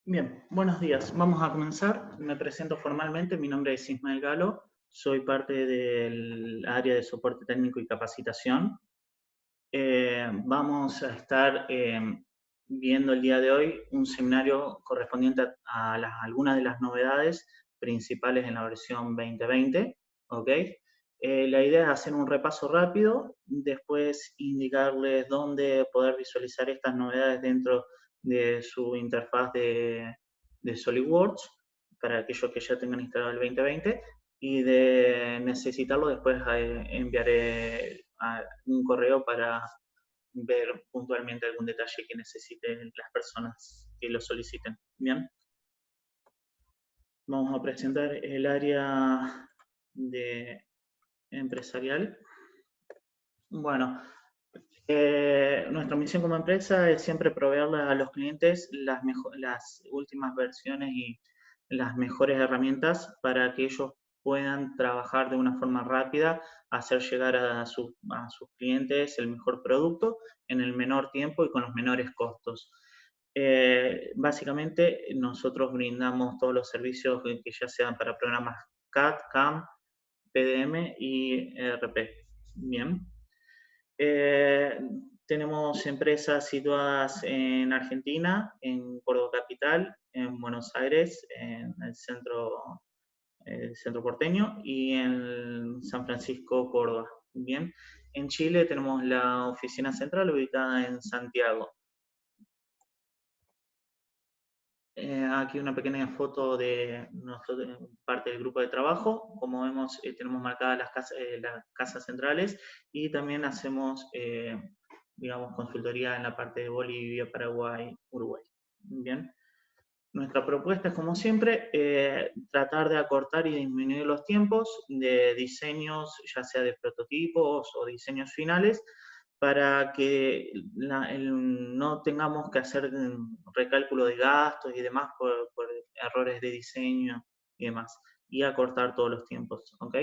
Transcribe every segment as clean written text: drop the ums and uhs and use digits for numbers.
Bien, buenos días. Vamos a comenzar. Me presento formalmente. Mi nombre es Ismael Galo. Soy parte del área de soporte técnico y capacitación. Vamos a estar viendo el día de hoy un seminario correspondiente a algunas de las novedades principales en la versión 2020. ¿Ok? La idea es hacer un repaso rápido, después indicarles dónde poder visualizar estas novedades dentro de su interfaz de SolidWorks, para aquellos que ya tengan instalado el 2020, y de necesitarlo después enviaré un correo para ver puntualmente algún detalle que necesiten las personas que lo soliciten. Bien, vamos a presentar el área de empresarial. Bueno, nuestra misión como empresa es siempre proveerle a los clientes las últimas versiones y las mejores herramientas para que ellos puedan trabajar de una forma rápida, hacer llegar a sus clientes el mejor producto en el menor tiempo y con los menores costos. Básicamente, nosotros brindamos todos los servicios que ya sean para programas CAD, CAM, PDM y ERP. Bien. Eh, Tenemos empresas situadas en Argentina, en Córdoba Capital, en Buenos Aires, en el centro porteño, y en San Francisco, Córdoba. Bien. En Chile tenemos la oficina central ubicada en Santiago. Aquí una pequeña foto de nosotros, parte del grupo de trabajo. Como vemos, tenemos marcadas las casas centrales, y también hacemos, digamos, consultoría en la parte de Bolivia, Paraguay, Uruguay. Bien. Nuestra propuesta es, como siempre, tratar de acortar y disminuir los tiempos de diseños, ya sea de prototipos o diseños finales, para que no tengamos que hacer recálculo de gastos y demás por errores de diseño y demás, y acortar todos los tiempos. ¿Ok?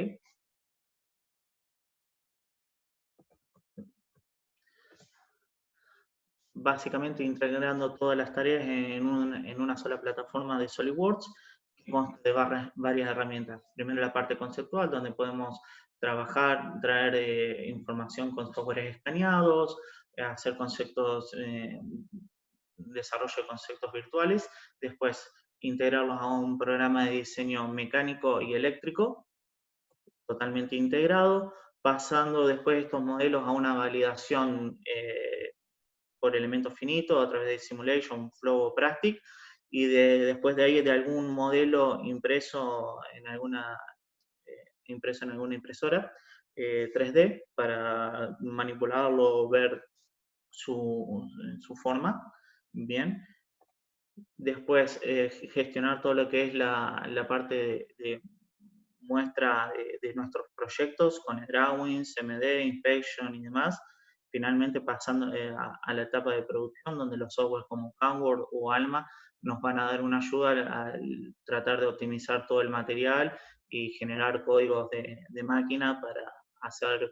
Básicamente integrando todas las tareas en una sola plataforma de SolidWorks, que consta de varias herramientas. Primero la parte conceptual, donde podemos trabajar, traer información con softwares escaneados, hacer conceptos, desarrollo de conceptos virtuales, después integrarlos a un programa de diseño mecánico y eléctrico totalmente integrado, pasando después estos modelos a una validación por elementos finitos a través de Simulation, Flow o Practic, y después de ahí de algún modelo impreso en alguna impresora 3D para manipularlo, ver su forma. Bien. Después gestionar todo lo que es la parte de muestra de nuestros proyectos con el drawings, MD, inspection y demás, finalmente pasando a la etapa de producción, donde los softwares como CAMWORD o ALMA nos van a dar una ayuda al tratar de optimizar todo el material y generar códigos de máquina para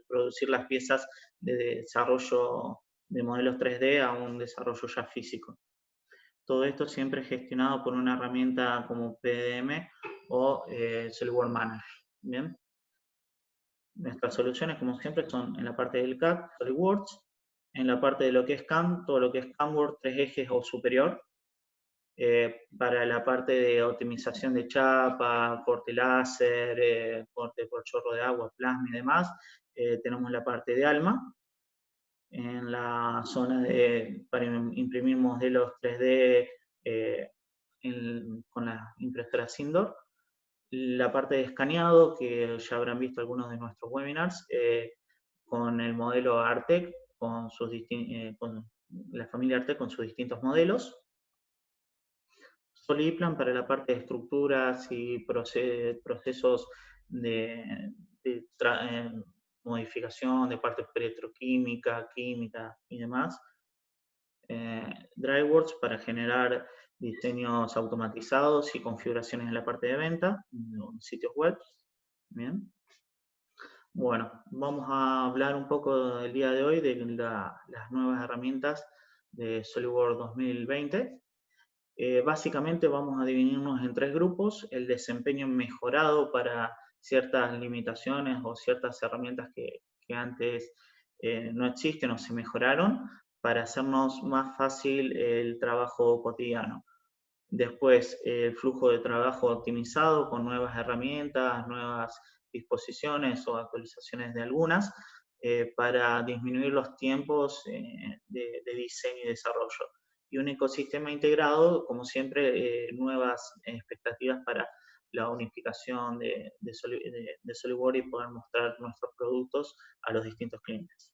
producir las piezas de desarrollo de modelos 3D a un desarrollo ya físico. Todo esto siempre gestionado por una herramienta como PDM o SolidWorks Manager. Bien. Nuestras soluciones, como siempre, son en la parte del CAD, SolidWorks, en la parte de lo que es CAM, todo lo que es CAMWORD, 3 ejes o superior, para la parte de optimización de chapa, corte láser, corte por chorro de agua, plasma y demás, tenemos la parte de ALMA, en la zona para imprimir modelos 3D con la impresora Sindor. La parte de escaneado, que ya habrán visto algunos de nuestros webinars, con el modelo Artec, con la familia Artec con sus distintos modelos. Soliplan para la parte de estructuras y procesos de modificación de parte petroquímica, química y demás. DryWorks para generar diseños automatizados y configuraciones en la parte de venta, en sitios web. Bien. Bueno, vamos a hablar un poco el día de hoy de las nuevas herramientas de SolidWorks 2020. Básicamente vamos a dividirnos en 3 grupos: el desempeño mejorado para ciertas limitaciones o ciertas herramientas que antes no existen o se mejoraron para hacernos más fácil el trabajo cotidiano. Después, el flujo de trabajo optimizado con nuevas herramientas, nuevas disposiciones o actualizaciones de algunas para disminuir los tiempos de diseño y desarrollo. Y un ecosistema integrado, como siempre, nuevas expectativas para la unificación de SolidWorks y poder mostrar nuestros productos a los distintos clientes.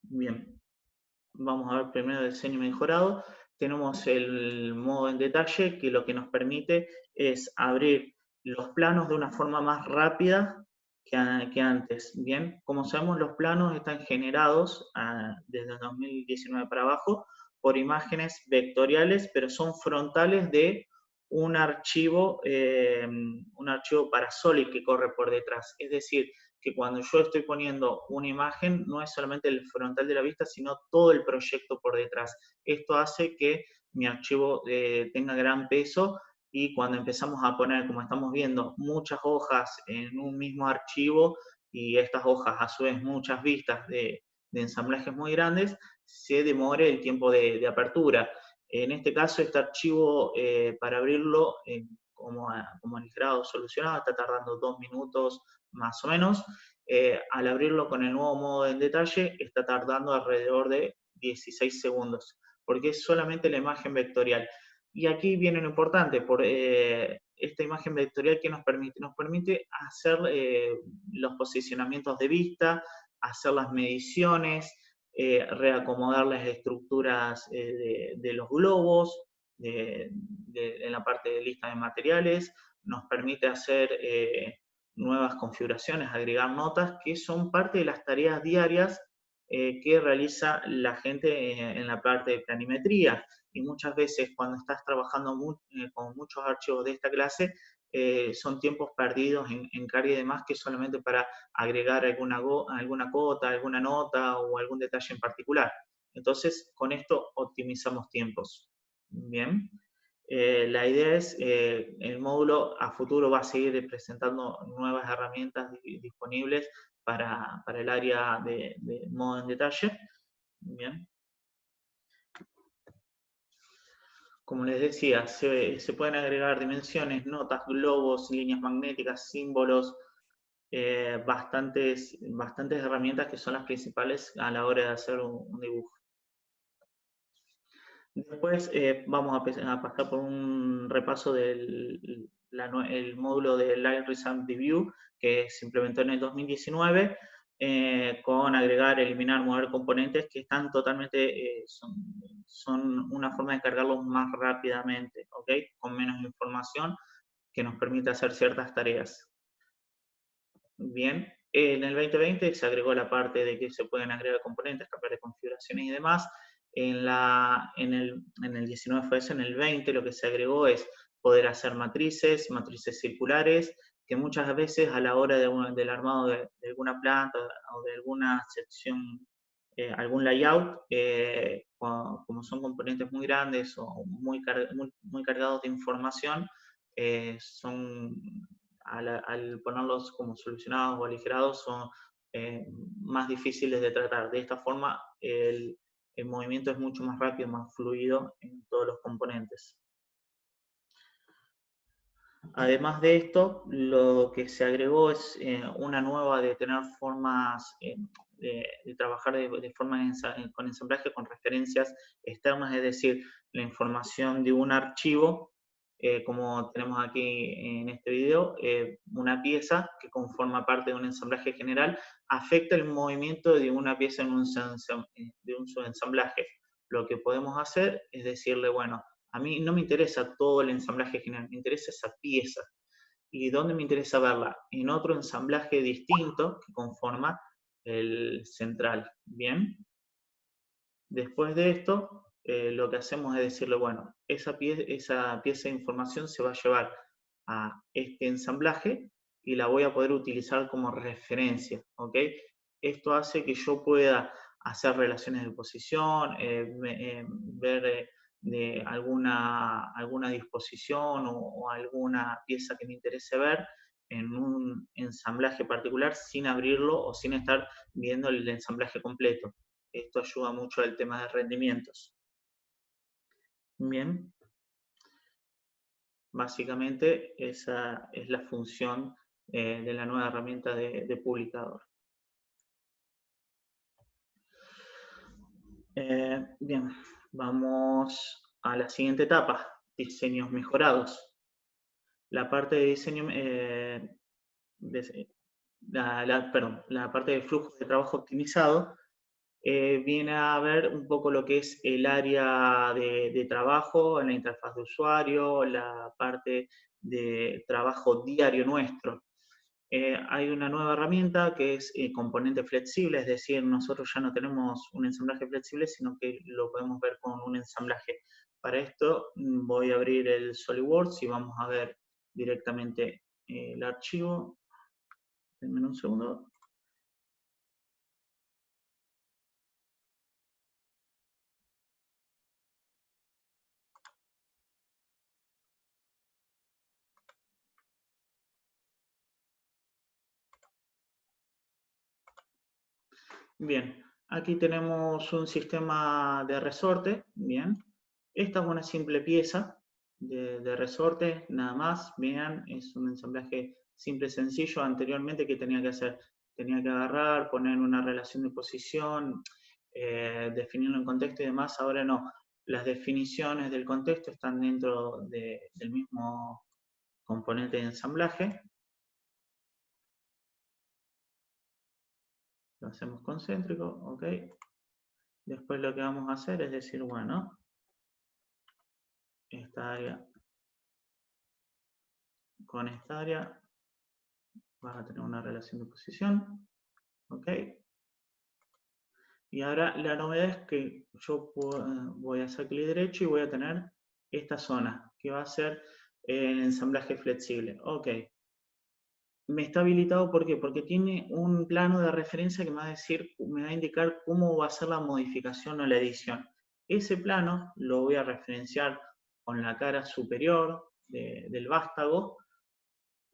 Bien, vamos a ver primero el diseño mejorado. Tenemos el modo en detalle, que lo que nos permite es abrir los planos de una forma más rápida que antes. Bien, como sabemos, los planos están generados desde 2019 para abajo por imágenes vectoriales, pero son frontales de un archivo para Solid que corre por detrás. Es decir, que cuando yo estoy poniendo una imagen, no es solamente el frontal de la vista, sino todo el proyecto por detrás. Esto hace que mi archivo tenga gran peso y cuando empezamos a poner, como estamos viendo, muchas hojas en un mismo archivo y estas hojas a su vez muchas vistas de ensamblajes muy grandes, se demore el tiempo de apertura. En este caso, este archivo, para abrirlo, como el grado solucionado, está tardando 2 minutos más o menos. Al abrirlo con el nuevo modo en detalle, está tardando alrededor de 16 segundos, porque es solamente la imagen vectorial. Y aquí viene lo importante, por esta imagen vectorial que nos permite hacer los posicionamientos de vista, hacer las mediciones, reacomodar las estructuras de los globos, en la parte de lista de materiales, nos permite hacer nuevas configuraciones, agregar notas, que son parte de las tareas diarias que realiza la gente en la parte de planimetría. Y muchas veces cuando estás trabajando con muchos archivos de esta clase, son tiempos perdidos en carga y demás, que solamente para agregar alguna cota, alguna nota o algún detalle en particular. Entonces, con esto optimizamos tiempos. Bien. La idea es, el módulo a futuro va a seguir presentando nuevas herramientas disponibles para el área de modo en detalle. Bien. Como les decía, se pueden agregar dimensiones, notas, globos, líneas magnéticas, símbolos, bastantes herramientas que son las principales a la hora de hacer un dibujo. Después vamos a pasar por un repaso del módulo de Light Result View que se implementó en el 2019 con agregar, eliminar, mover componentes que están totalmente, son una forma de cargarlos más rápidamente, ¿ok? Con menos información que nos permite hacer ciertas tareas. Bien, en el 2020 se agregó la parte de que se pueden agregar componentes, cambiar de configuraciones y demás. En el 19 fue eso, en el 20 lo que se agregó es poder hacer matrices circulares, que muchas veces a la hora del armado de alguna planta o de alguna sección, algún layout, como son componentes muy grandes o muy cargados de información, son al ponerlos como solucionados o aligerados son más difíciles de tratar. De esta forma, el movimiento es mucho más rápido, más fluido en todos los componentes. Además de esto, lo que se agregó es una nueva de tener formas de trabajar de forma con ensamblaje con referencias externas, es decir, la información de un archivo, como tenemos aquí en este video, una pieza que conforma parte de un ensamblaje general, afecta el movimiento de una pieza de un subensamblaje. Lo que podemos hacer es decirle, bueno, a mí no me interesa todo el ensamblaje general, me interesa esa pieza. ¿Y dónde me interesa verla? En otro ensamblaje distinto que conforma el central. Bien. Después de esto, lo que hacemos es decirle, bueno, esa pieza de información se va a llevar a este ensamblaje y la voy a poder utilizar como referencia, ¿ok? Esto hace que yo pueda hacer relaciones de posición, ver de alguna disposición o alguna pieza que me interese ver en un ensamblaje particular sin abrirlo o sin estar viendo el ensamblaje completo. Esto ayuda mucho al tema de rendimientos. Bien. Básicamente esa es la función de la nueva herramienta de publicador. Bien, vamos a la siguiente etapa, diseños mejorados. La parte de diseño, la parte de flujo de trabajo optimizado viene a ver un poco lo que es el área de trabajo en la interfaz de usuario, la parte de trabajo diario nuestro. Hay una nueva herramienta que es componente flexible, es decir, nosotros ya no tenemos un ensamblaje flexible, sino que lo podemos ver con un ensamblaje. Para esto voy a abrir el SolidWorks y vamos a ver directamente el archivo. Denme un segundo. Bien, aquí tenemos un sistema de resorte, bien. Esta es una simple pieza de resorte, nada más, bien, es un ensamblaje simple, sencillo. Anteriormente, ¿qué tenía que hacer? Tenía que agarrar, poner una relación de posición, definirlo en contexto y demás. Ahora no, las definiciones del contexto están dentro del mismo componente de ensamblaje. Lo hacemos concéntrico, ok. Después lo que vamos a hacer es decir, bueno, esta área con esta área vas a tener una relación de posición, ok. Y ahora la novedad es que yo voy a hacer clic derecho y voy a tener esta zona, que va a ser el ensamblaje flexible, ok. Me está habilitado, ¿por qué? Porque tiene un plano de referencia que me va a decir, me va a indicar cómo va a ser la modificación o la edición. Ese plano lo voy a referenciar con la cara superior del vástago,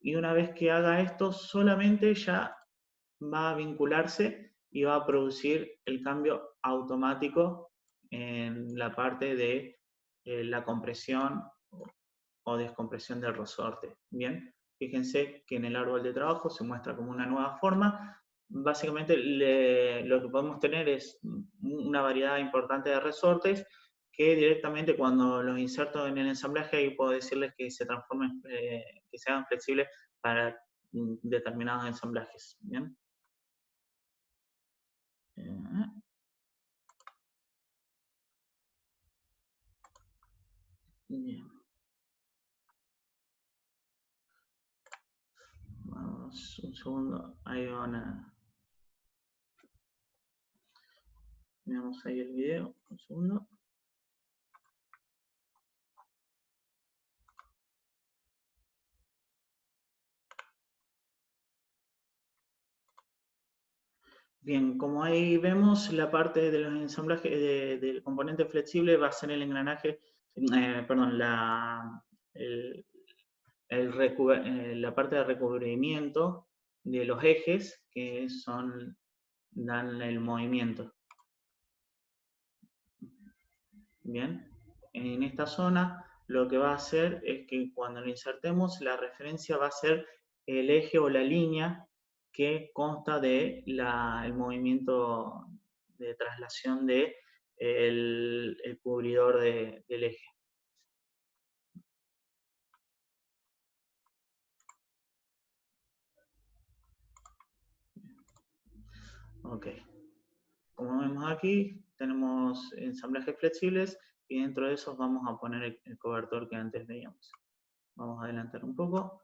y una vez que haga esto, solamente ya va a vincularse y va a producir el cambio automático en la parte de la compresión o descompresión del resorte. Bien, fíjense que en el árbol de trabajo se muestra como una nueva forma. Básicamente lo que podemos tener es una variedad importante de resortes que directamente cuando los inserto en el ensamblaje ahí puedo decirles que se transformen, que sean flexibles para determinados ensamblajes. Bien. Bien. Vamos, un segundo. Ahí van a... Veamos ahí el video. Un segundo. Bien, como ahí vemos, la parte de los ensamblajes del componente flexible va a ser el engranaje, perdón, la parte de recubrimiento de los ejes que dan el movimiento. Bien, en esta zona lo que va a hacer es que cuando lo insertemos, la referencia va a ser el eje o la línea que consta de el movimiento de traslación de el cubridor del eje. Ok. Como vemos aquí, tenemos ensamblajes flexibles y dentro de esos vamos a poner el cobertor que antes veíamos. Vamos a adelantar un poco.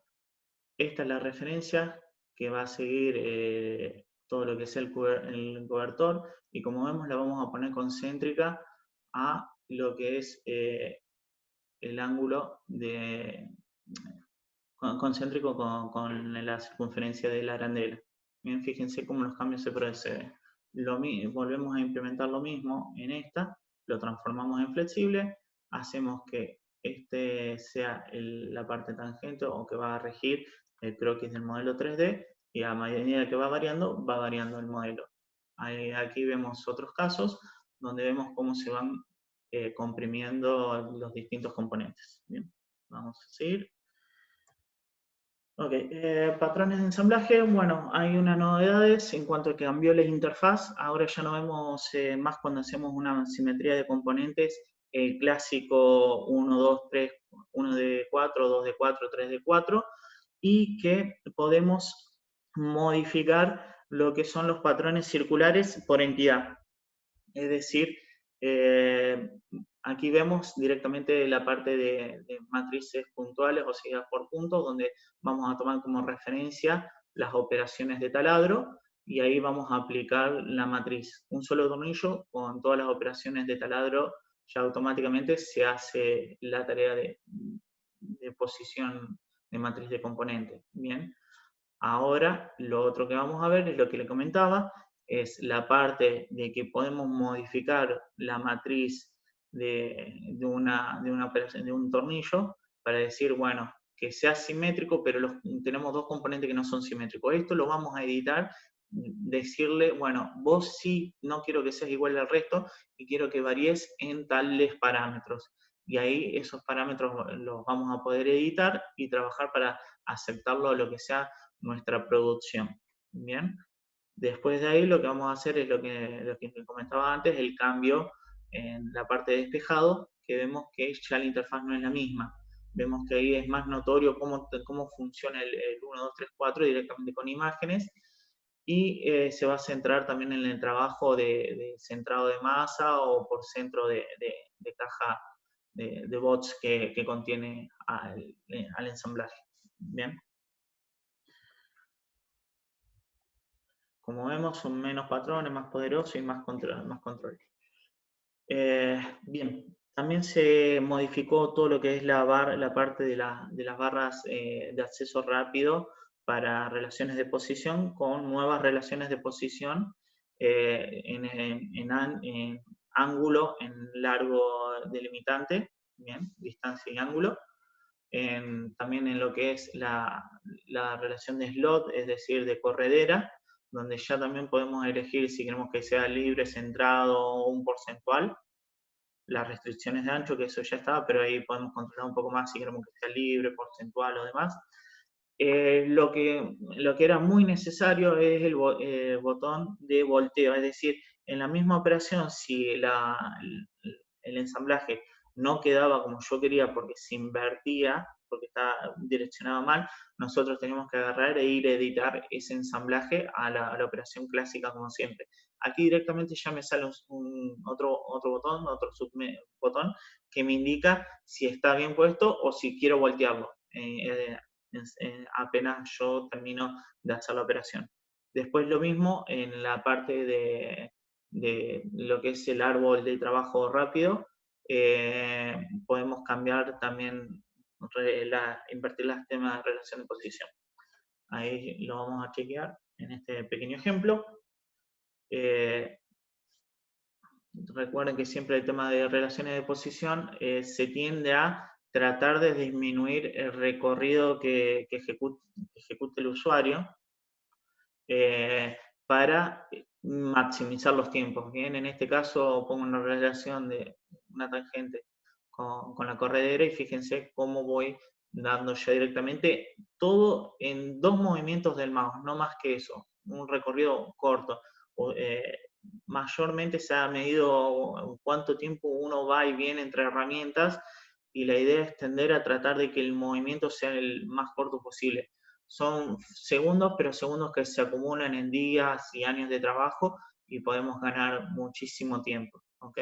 Esta es la referencia que va a seguir todo lo que es el cobertor, y como vemos la vamos a poner concéntrica a lo que es el ángulo concéntrico con la circunferencia de la arandela. Bien, fíjense cómo los cambios se proceden. Volvemos a implementar lo mismo en esta, lo transformamos en flexible, hacemos que este sea la parte tangente o que va a regir el croquis del modelo 3D y a medida que va variando el modelo. Aquí vemos otros casos donde vemos cómo se van comprimiendo los distintos componentes. Bien, vamos a seguir. Ok, patrones de ensamblaje, bueno, hay unas novedades en cuanto a que cambió la interfaz. Ahora ya no vemos más cuando hacemos una simetría de componentes, el clásico 1, 2, 3, 1 de 4, 2 de 4, 3 de 4, y que podemos modificar lo que son los patrones circulares por entidad. Es decir, eh, aquí vemos directamente la parte de matrices puntuales o seguidas por puntos, donde vamos a tomar como referencia las operaciones de taladro y ahí vamos a aplicar la matriz. Un solo tornillo con todas las operaciones de taladro, ya automáticamente se hace la tarea de posición de matriz de componente. Bien. Ahora, lo otro que vamos a ver es lo que le comentaba, es la parte de que podemos modificar la matriz de una operación, de un tornillo, para decir, bueno, que sea simétrico, pero tenemos dos componentes que no son simétricos. Esto lo vamos a editar, decirle, bueno, vos sí, no quiero que seas igual al resto y quiero que varíes en tales parámetros. Y ahí esos parámetros los vamos a poder editar y trabajar para aceptarlo a lo que sea nuestra producción. Bien, después de ahí lo que vamos a hacer es lo que comentaba antes, el cambio en la parte de despejado, que vemos que ya la interfaz no es la misma. Vemos que ahí es más notorio cómo funciona el 1, 2, 3, 4 directamente con imágenes y se va a centrar también en el trabajo de centrado de masa o por centro de caja de bots que contiene al ensamblaje. Bien. Como vemos, son menos patrones, más poderosos y más control. Bien, también se modificó todo lo que es la parte de las barras de acceso rápido para relaciones de posición con nuevas relaciones de posición en ángulo, en largo delimitante, bien, distancia y ángulo. También en lo que es la relación de slot, es decir, de corredera, donde ya también podemos elegir si queremos que sea libre, centrado o un porcentual. Las restricciones de ancho, que eso ya estaba, pero ahí podemos controlar un poco más si queremos que sea libre, porcentual o demás. Lo que era muy necesario es el botón de volteo, es decir, en la misma operación, si el ensamblaje no quedaba como yo quería porque se invertía, porque estaba direccionado mal, nosotros teníamos que agarrar e ir a editar ese ensamblaje a la operación clásica como siempre. Aquí directamente ya me sale otro botón, otro botón que me indica si está bien puesto o si quiero voltearlo. Apenas yo termino de hacer la operación. Después lo mismo en la parte de lo que es el árbol de trabajo rápido, podemos cambiar también, invertir las temas de relación de posición. Ahí lo vamos a chequear en este pequeño ejemplo. Recuerden que siempre el tema de relaciones de posición se tiende a tratar de disminuir el recorrido que ejecute el usuario para maximizar los tiempos. Bien, en este caso pongo una relación de una tangente con la corredera y fíjense cómo voy dando ya directamente todo en 2 movimientos del mouse, no más que eso, un recorrido corto. Mayormente se ha medido cuánto tiempo uno va y viene entre herramientas y la idea es tender a tratar de que el movimiento sea el más corto posible. Son segundos, pero segundos que se acumulan en días y años de trabajo y podemos ganar muchísimo tiempo. ¿Ok?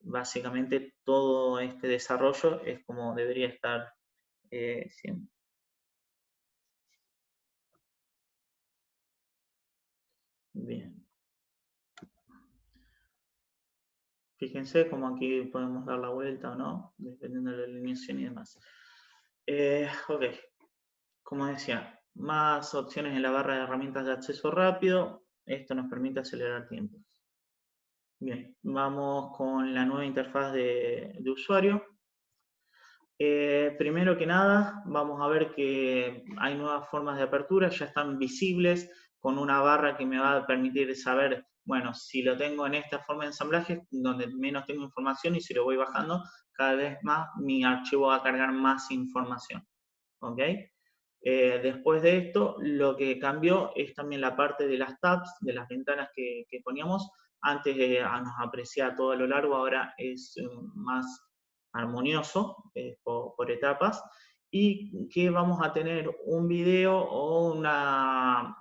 Básicamente todo este desarrollo es como debería estar siempre. Bien. Fíjense cómo aquí podemos dar la vuelta o no, dependiendo de la alineación y demás. Ok, como decía, más opciones en la barra de herramientas de acceso rápido. Esto nos permite acelerar tiempos. Bien, vamos con la nueva interfaz de usuario. Primero que nada, vamos a ver que hay nuevas formas de apertura, ya están visibles con una barra que me va a permitir saber, bueno, si lo tengo en esta forma de ensamblaje, donde menos tengo información, y si lo voy bajando, cada vez más mi archivo va a cargar más información. ¿Ok? Después de esto, lo que cambió es también la parte de las tabs, de las ventanas que poníamos. Antes nos apreciaba todo a lo largo, ahora es más armonioso, por etapas. Y que vamos a tener un video o una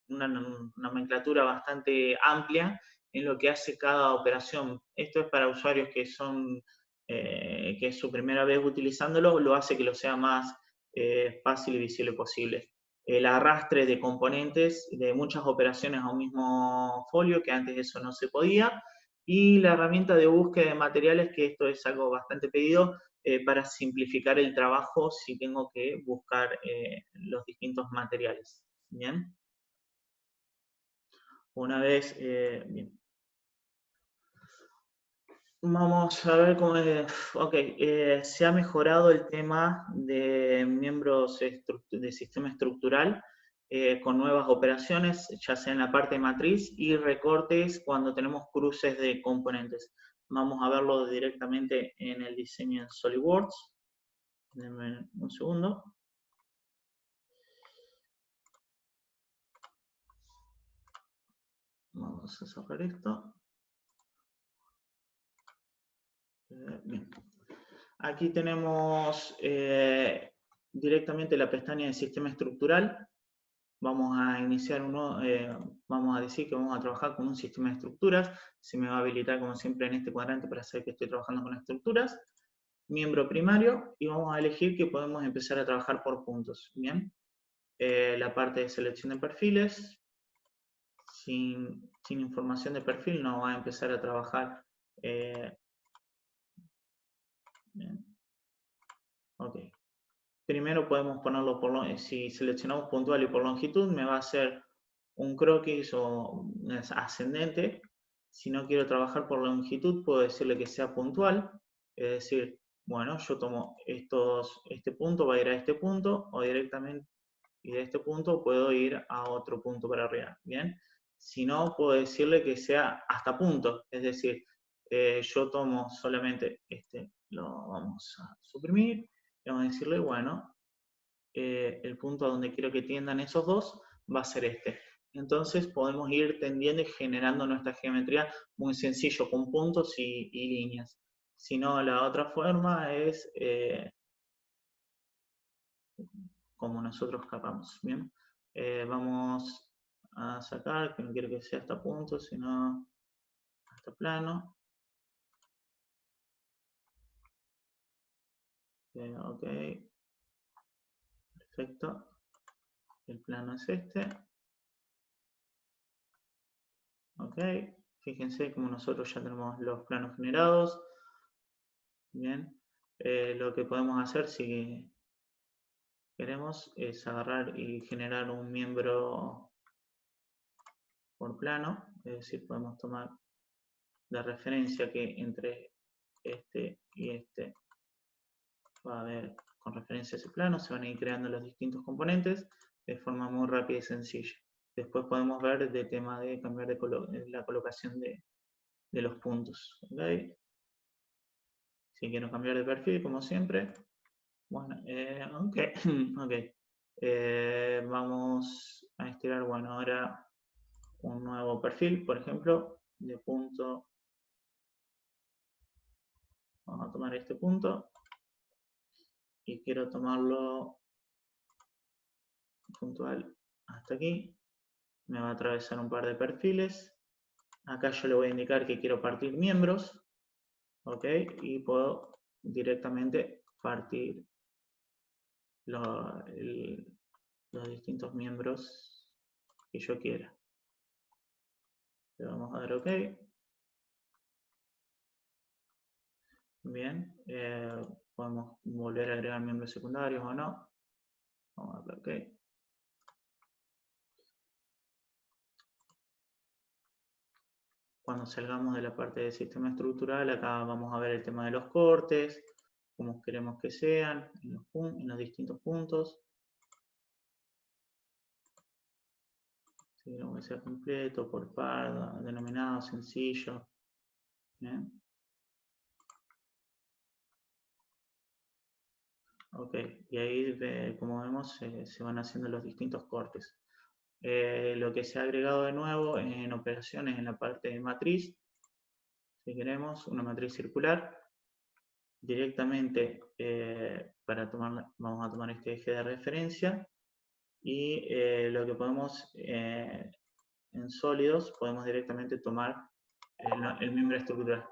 nomenclatura bastante amplia en lo que hace cada operación. Esto es para usuarios que son, que es su primera vez utilizándolo, lo hace que lo sea más fácil y visible posible. El arrastre de componentes de muchas operaciones a un mismo folio, que antes eso no se podía, y la herramienta de búsqueda de materiales, que esto es algo bastante pedido para simplificar el trabajo si tengo que buscar los distintos materiales. Bien, una vez, bien. Vamos a ver cómo es. Ok, se ha mejorado el tema de miembros de sistema estructural con nuevas operaciones, ya sea en la parte matriz y recortes cuando tenemos cruces de componentes. Vamos a verlo directamente en el diseño en SolidWorks. Denme un segundo. Vamos a cerrar esto. Bien. Aquí tenemos directamente la pestaña de sistema estructural. Vamos a iniciar vamos a decir que vamos a trabajar con un sistema de estructuras. Se me va a habilitar como siempre en este cuadrante para saber que estoy trabajando con estructuras. Miembro primario, y vamos a elegir que podemos empezar a trabajar por puntos. Bien, la parte de selección de perfiles, sin información de perfil no va a empezar a trabajar. Bien. Ok. Primero podemos ponerlo si seleccionamos puntual y por longitud, me va a hacer un croquis o ascendente. Si no quiero trabajar por longitud, puedo decirle que sea puntual. Es decir, bueno, yo tomo este punto, va a ir a este punto, o directamente, y de este punto puedo ir a otro punto para arriba. Bien. Si no, puedo decirle que sea hasta punto. Es decir, yo tomo solamente lo vamos a suprimir. Y vamos a decirle, bueno, el punto a donde quiero que tiendan esos dos va a ser este. Entonces podemos ir tendiendo y generando nuestra geometría muy sencillo, con puntos y líneas. Si no, la otra forma es como nosotros capamos. Bien, vamos a sacar, que no quiero que sea hasta punto, sino hasta plano. Ok, perfecto. El plano es este. Ok, fíjense como nosotros ya tenemos los planos generados. Bien, lo que podemos hacer si queremos es agarrar y generar un miembro por plano, es decir, podemos tomar de referencia que entre este y este va a haber, con referencia a ese plano, se van a ir creando los distintos componentes de forma muy rápida y sencilla. Después podemos ver de tema de cambiar la colocación de los puntos. ¿Okay? Si quiero cambiar de perfil, como siempre, bueno, ok, ok. Vamos a estirar, bueno, ahora un nuevo perfil, por ejemplo, de punto. Vamos a tomar este punto y quiero tomarlo puntual hasta aquí. Me va a atravesar un par de perfiles. Acá yo le voy a indicar que quiero partir miembros, ok, y puedo directamente partir los distintos miembros que yo quiera. Le vamos a dar ok. Bien, podemos volver a agregar miembros secundarios o no. Vamos a dar ok. cuando salgamos de la parte del sistema estructural, acá vamos a ver el tema de los cortes, cómo queremos que sean, en los distintos puntos. Si queremos que sea completo, por par, denominado, sencillo. ¿Bien? Ok, y ahí, como vemos, se van haciendo los distintos cortes. Lo que se ha agregado de nuevo en operaciones en la parte de matriz, si queremos, una matriz circular, directamente vamos a tomar este eje de referencia y lo que podemos en sólidos, podemos directamente tomar el miembro estructural.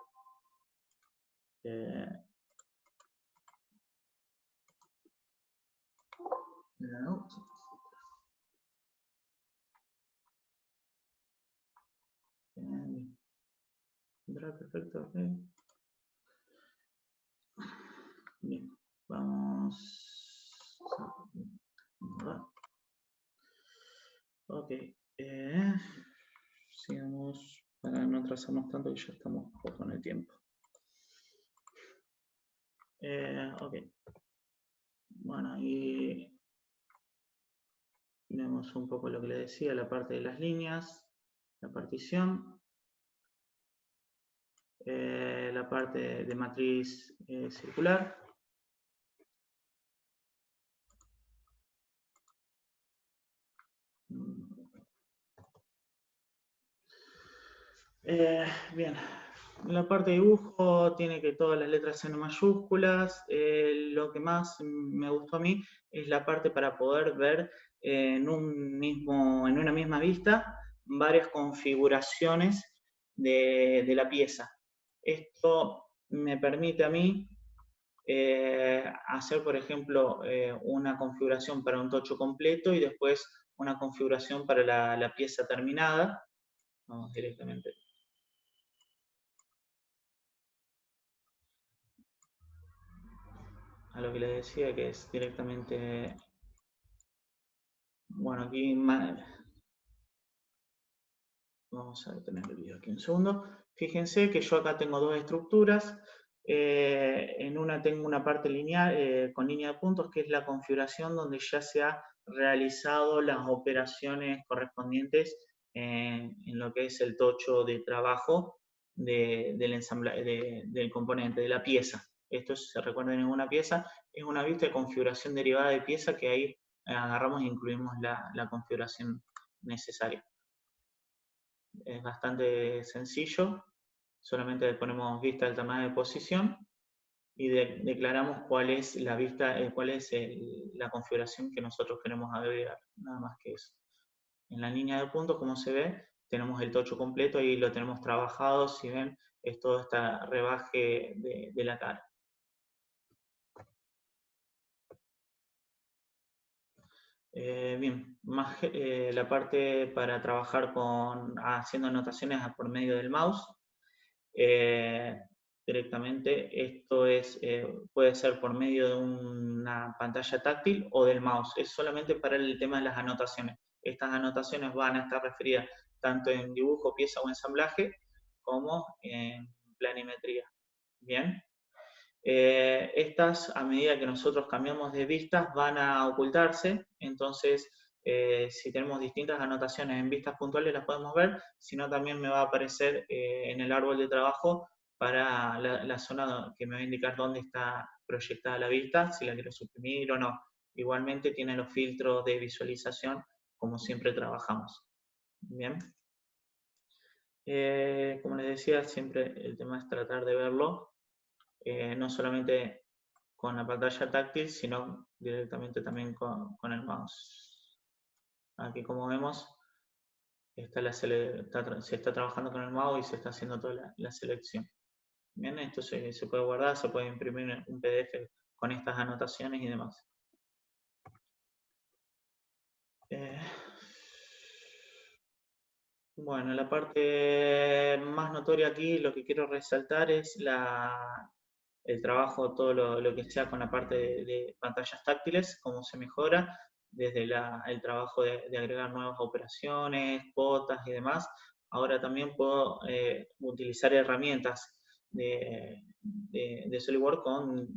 No. Perfecto, ok. Bien, vamos. Ok, sigamos para no trazarnos tanto que ya estamos poco en el tiempo. Ok, bueno, y vemos un poco lo que le decía, la parte de las líneas, la partición, la parte de matriz circular. Bien, la parte de dibujo tiene que todas las letras sean mayúsculas. Lo que más me gustó a mí es la parte para poder ver en una misma vista varias configuraciones de la pieza. Esto me permite a mí hacer, por ejemplo, una configuración para un tocho completo y después una configuración para la pieza terminada. Vamos directamente. A lo que les decía, que es directamente, bueno, aquí vamos a detener el video aquí un segundo. Fíjense que yo acá tengo dos estructuras. En una tengo una parte lineal con línea de puntos, que es la configuración donde ya se ha realizado las operaciones correspondientes en lo que es el tocho de trabajo del componente, de la pieza. Esto, si se recuerdan, en una pieza es una vista de configuración derivada de pieza que ahí agarramos e incluimos la configuración necesaria. Es bastante sencillo, solamente le ponemos vista del tamaño de posición y declaramos cuál es la vista, cuál es la configuración que nosotros queremos agregar, nada más que eso. En la línea de puntos, como se ve, tenemos el tocho completo y lo tenemos trabajado, si ven, es todo este rebaje de la cara. Bien, la parte para trabajar haciendo anotaciones por medio del mouse. Directamente, esto puede ser por medio de una pantalla táctil o del mouse. Es solamente para el tema de las anotaciones. Estas anotaciones van a estar referidas tanto en dibujo, pieza o ensamblaje, como en planimetría. Bien. Estas, a medida que nosotros cambiamos de vistas, van a ocultarse. Entonces, si tenemos distintas anotaciones en vistas puntuales, las podemos ver. Si no, también me va a aparecer en el árbol de trabajo para la zona que me va a indicar dónde está proyectada la vista, si la quiero suprimir o no. Igualmente tiene los filtros de visualización, como siempre trabajamos. Bien. Como les decía, siempre el tema es tratar de verlo, no solamente con la pantalla táctil, sino directamente también con el mouse. Aquí, como vemos, se está trabajando con el mouse y se está haciendo toda la selección. Bien, esto se puede guardar, se puede imprimir un PDF con estas anotaciones y demás. Bueno, la parte más notoria aquí, lo que quiero resaltar es el trabajo, todo lo que sea con la parte de pantallas táctiles, cómo se mejora, desde el trabajo de agregar nuevas operaciones, cuotas y demás, ahora también puedo utilizar herramientas de SolidWorks con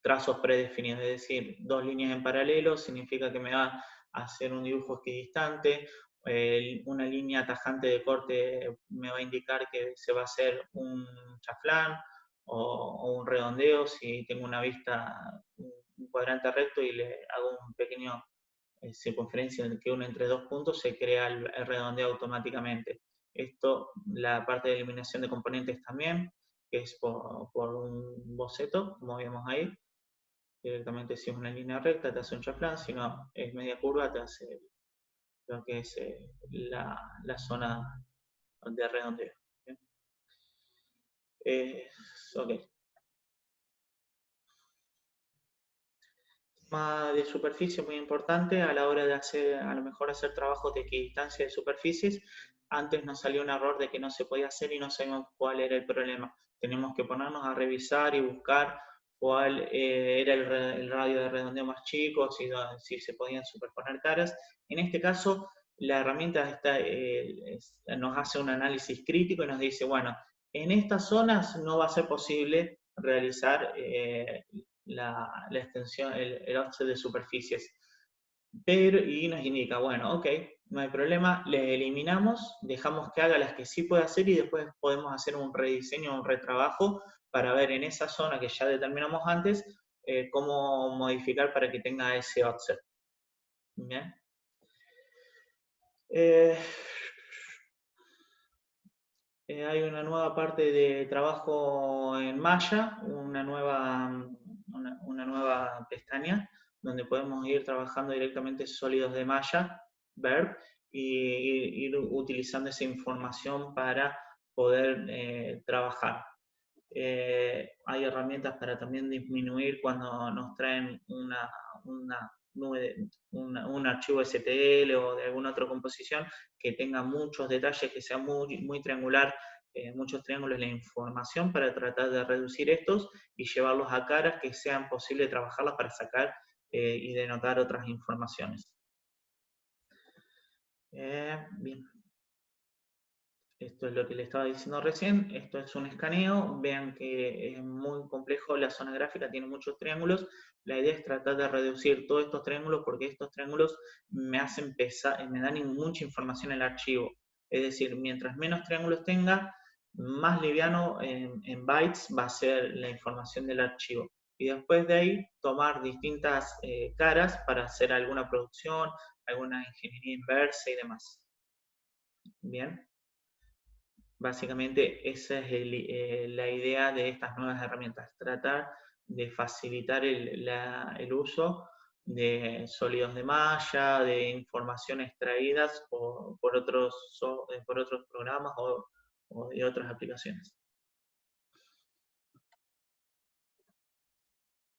trazos predefinidos, es decir, 2 líneas en paralelo significa que me va a hacer un dibujo equidistante, una línea tajante de corte me va a indicar que se va a hacer un chaflán o un redondeo si tengo una vista, un cuadrante recto y le hago un pequeño circunferencia que une entre 2 puntos, se crea el redondeo automáticamente. Esto, la parte de eliminación de componentes también, que es por un boceto, como vemos ahí. Directamente si es una línea recta te hace un chaflán, si no es media curva te hace lo que es la zona de redondeo. Ok. Tema de superficie muy importante a la hora de hacer, a lo mejor hacer trabajos de equidistancia de superficies. Antes nos salió un error de que no se podía hacer y no sabíamos cuál era el problema. Tenemos que ponernos a revisar y buscar cuál era el radio de redondeo más chico, si se podían superponer caras. En este caso, la herramienta nos hace un análisis crítico y nos dice, bueno, en estas zonas no va a ser posible realizar la extensión, el offset de superficies. Y nos indica, bueno, ok, no hay problema, le eliminamos, dejamos que haga las que sí puede hacer y después podemos hacer un rediseño, un retrabajo para ver en esa zona que ya determinamos antes cómo modificar para que tenga ese offset. Bien. Hay una nueva parte de trabajo en Maya, una nueva pestaña donde podemos ir trabajando directamente sólidos de Maya, Verb, y ir utilizando esa información para poder trabajar. Hay herramientas para también disminuir cuando nos traen un archivo STL o de alguna otra composición que tenga muchos detalles, que sea muy triangular, muchos triángulos, la información para tratar de reducir estos y llevarlos a caras que sean posible trabajarlas para sacar y denotar otras informaciones. Bien. Esto es lo que le estaba diciendo recién, esto es un escaneo, vean que es muy complejo, la zona gráfica tiene muchos triángulos, la idea es tratar de reducir todos estos triángulos porque estos triángulos me hacen pesar, me dan mucha información en el archivo, es decir, mientras menos triángulos tenga, más liviano en bytes va a ser la información del archivo. Y después de ahí tomar distintas caras para hacer alguna producción, alguna ingeniería inversa y demás. Bien. Básicamente esa es la idea de estas nuevas herramientas, tratar de facilitar el uso de sólidos de malla, de información extraídas por otros programas o de otras aplicaciones.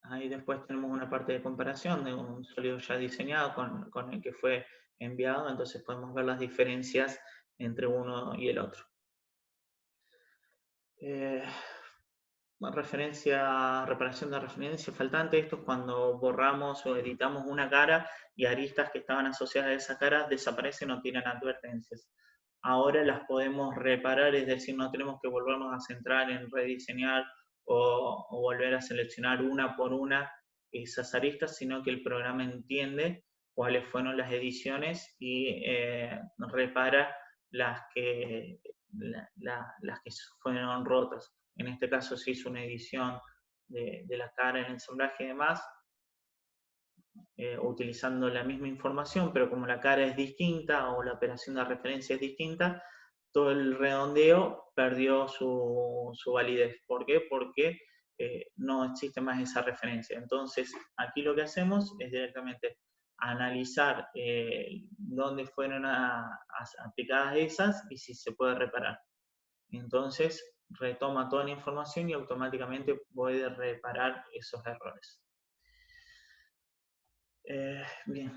Ahí después tenemos una parte de comparación de un sólido ya diseñado con el que fue enviado, entonces podemos ver las diferencias entre uno y el otro. Reparación de referencia faltante, esto es cuando borramos o editamos una cara y aristas que estaban asociadas a esa cara desaparecen o tienen advertencias. Ahora las podemos reparar, es decir, no tenemos que volvernos a centrar en rediseñar o volver a seleccionar una por una esas aristas, sino que el programa entiende cuáles fueron las ediciones y repara las que fueron rotas. En este caso se hizo una edición de la cara en ensamblaje y demás, utilizando la misma información, pero como la cara es distinta o la operación de referencia es distinta, todo el redondeo perdió su validez. ¿Por qué? Porque no existe más esa referencia. Entonces, aquí lo que hacemos es directamente analizar dónde fueron aplicadas esas y si se puede reparar. Entonces, retoma toda la información y automáticamente puede reparar esos errores. Bien.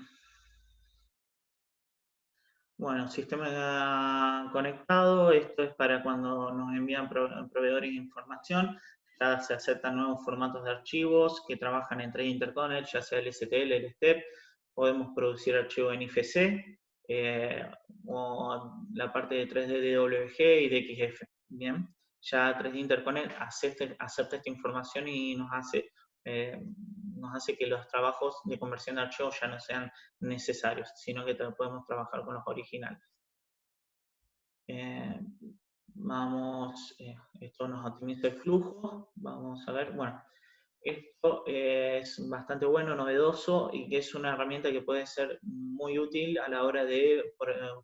Bueno, sistema conectado, esto es para cuando nos envían proveedores de información, ya se aceptan nuevos formatos de archivos que trabajan en 3 interconnect, ya sea el STL, el STEP, podemos producir archivos en IFC, o la parte de 3D de WG y de XF. Bien, ya 3D Interconnect acepta esta información y nos hace que los trabajos de conversión de archivos ya no sean necesarios, sino que podemos trabajar con los originales. Esto nos optimiza el flujo. Vamos a ver, bueno, esto es bastante bueno, novedoso y que es una herramienta que puede ser muy útil a la hora de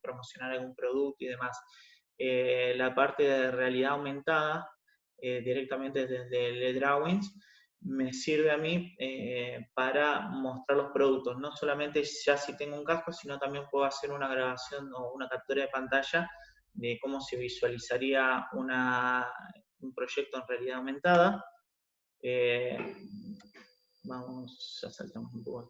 promocionar algún producto y demás. La parte de realidad aumentada, directamente desde el Drawings, me sirve a mí para mostrar los productos. No solamente ya si tengo un casco, sino también puedo hacer una grabación o una captura de pantalla de cómo se visualizaría un proyecto en realidad aumentada. Vamos a saltarnos un poco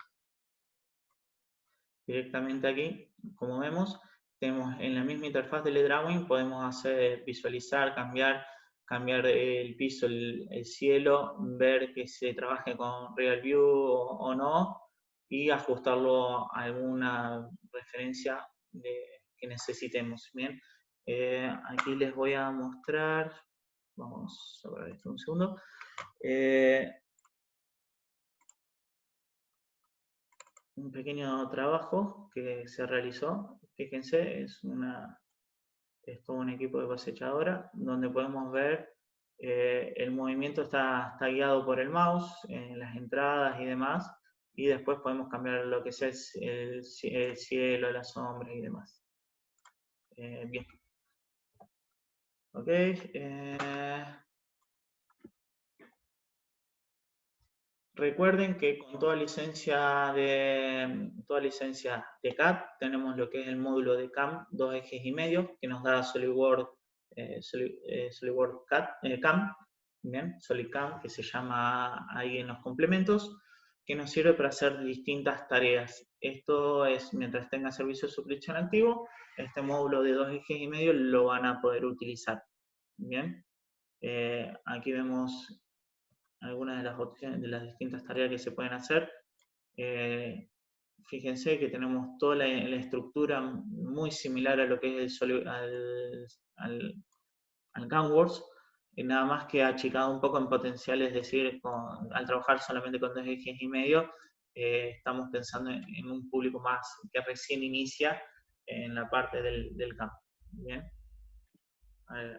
directamente aquí. Como vemos, tenemos en la misma interfaz del drawing, podemos hacer visualizar, cambiar el piso, el cielo, ver que se trabaje con Real View o no, y ajustarlo a alguna referencia que necesitemos. Bien, aquí les voy a mostrar, vamos a ver esto un segundo. Un pequeño trabajo que se realizó. Fíjense, es todo un equipo de cosechadora donde podemos ver el movimiento está guiado por el mouse en las entradas y demás, y después podemos cambiar lo que sea el cielo, la sombra y demás. Bien. Ok. Recuerden que con toda licencia de CAD tenemos lo que es el módulo de CAM 2 ejes y medio, que nos da SolidWorks CAM, bien, SolidCAM, que se llama ahí en los complementos, que nos sirve para hacer distintas tareas. Esto es mientras tenga servicio de suscripción activo, este módulo de 2 ejes y medio lo van a poder utilizar. Bien, aquí vemos algunas de las opciones, de las distintas tareas que se pueden hacer. Fíjense que tenemos toda la estructura muy similar a lo que es al GameWorks, nada más que achicado un poco en potencial, es decir, al trabajar solamente con 2 ejes y medio, estamos pensando en un público más que recién inicia en la parte del campo. Bien,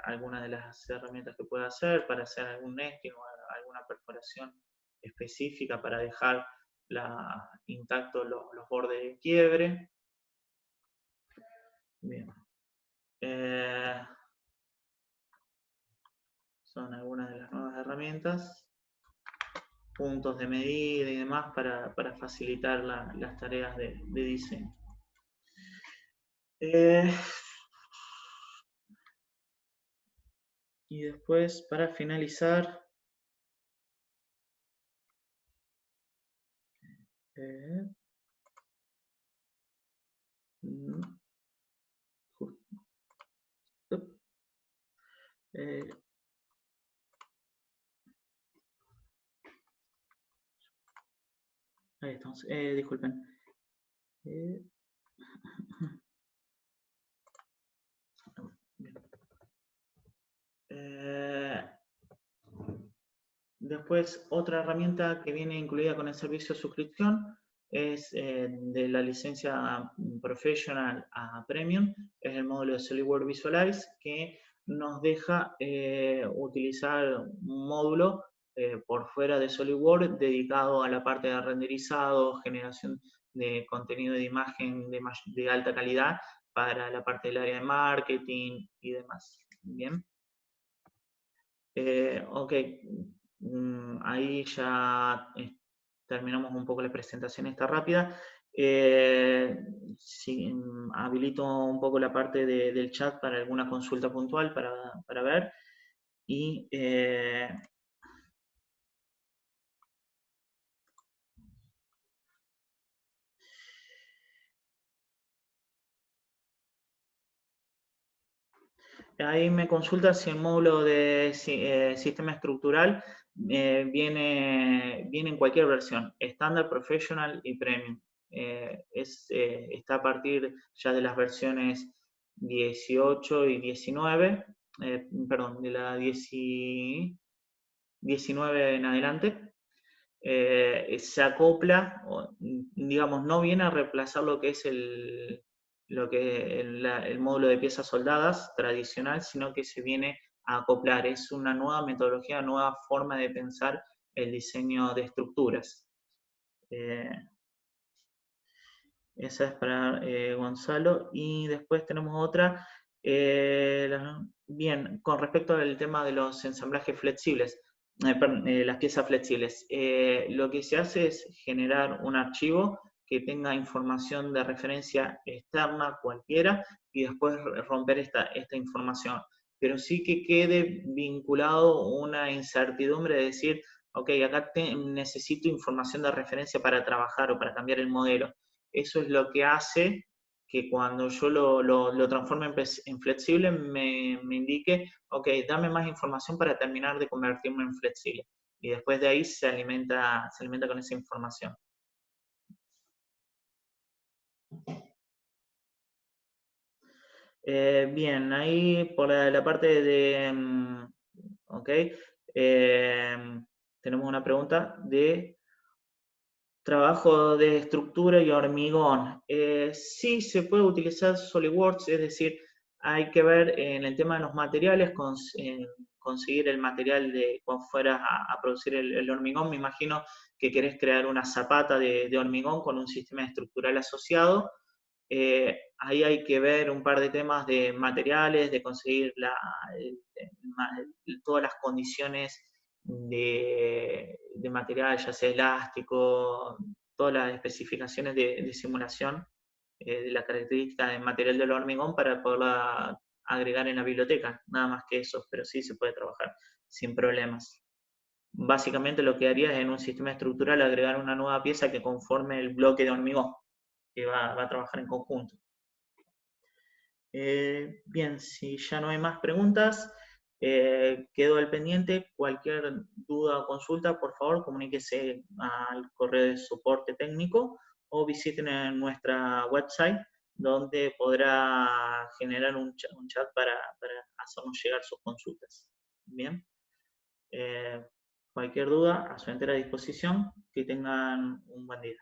algunas de las herramientas que puede hacer para hacer algún nesting o alguna perforación específica para dejar intactos los bordes de quiebre. Bien. Son algunas de las nuevas herramientas. Puntos de medida y demás para facilitar las tareas de diseño. Y después, para finalizar, ahí estamos, disculpen. Después, otra herramienta que viene incluida con el servicio de suscripción es de la licencia Professional a Premium, es el módulo de SolidWorks Visualize, que nos deja utilizar un módulo por fuera de SolidWorks dedicado a la parte de renderizado, generación de contenido de imagen de alta calidad para la parte del área de marketing y demás. Bien. Ok, ahí ya terminamos un poco la presentación esta rápida. Habilito un poco la parte del chat para alguna consulta puntual para ver. Y ahí me consulta si el módulo de sistema estructural viene en cualquier versión, estándar, professional y premium. está a partir ya de las versiones 18 y 19, perdón, de la 19 en adelante. Se acopla, digamos, no viene a reemplazar lo que es el módulo de piezas soldadas tradicional, sino que se viene a acoplar. Es una nueva metodología, nueva forma de pensar el diseño de estructuras. Esa es para Gonzalo. Y después tenemos otra. Bien, con respecto al tema de los ensamblajes flexibles, las piezas flexibles, lo que se hace es generar un archivo que tenga información de referencia externa cualquiera y después romper esta información. Pero sí que quede vinculado una incertidumbre de decir, ok, acá necesito información de referencia para trabajar o para cambiar el modelo. Eso es lo que hace que cuando yo lo transforme en flexible me indique, ok, dame más información para terminar de convertirme en flexible. Y después de ahí se alimenta con esa información. Bien, ahí por la parte de, ok, tenemos una pregunta de trabajo de estructura y hormigón. Sí se puede utilizar SolidWorks, es decir, hay que ver en el tema de los materiales, conseguir el material de cuando fueras a producir el hormigón. Me imagino que querés crear una zapata de hormigón con un sistema estructural asociado. Ahí hay que ver un par de temas de materiales, de conseguir todas las condiciones de material, ya sea elástico, todas las especificaciones de simulación de la característica del material del hormigón para poderla agregar en la biblioteca. Nada más que eso, pero sí se puede trabajar sin problemas. Básicamente lo que haría es en un sistema estructural agregar una nueva pieza que conforme el bloque de hormigón que va a trabajar en conjunto. Bien, si ya no hay más preguntas, quedo al pendiente. Cualquier duda o consulta, por favor, comuníquese al correo de soporte técnico o visiten nuestra website donde podrá generar un chat para hacernos llegar sus consultas. Bien, cualquier duda a su entera disposición. Que tengan un buen día.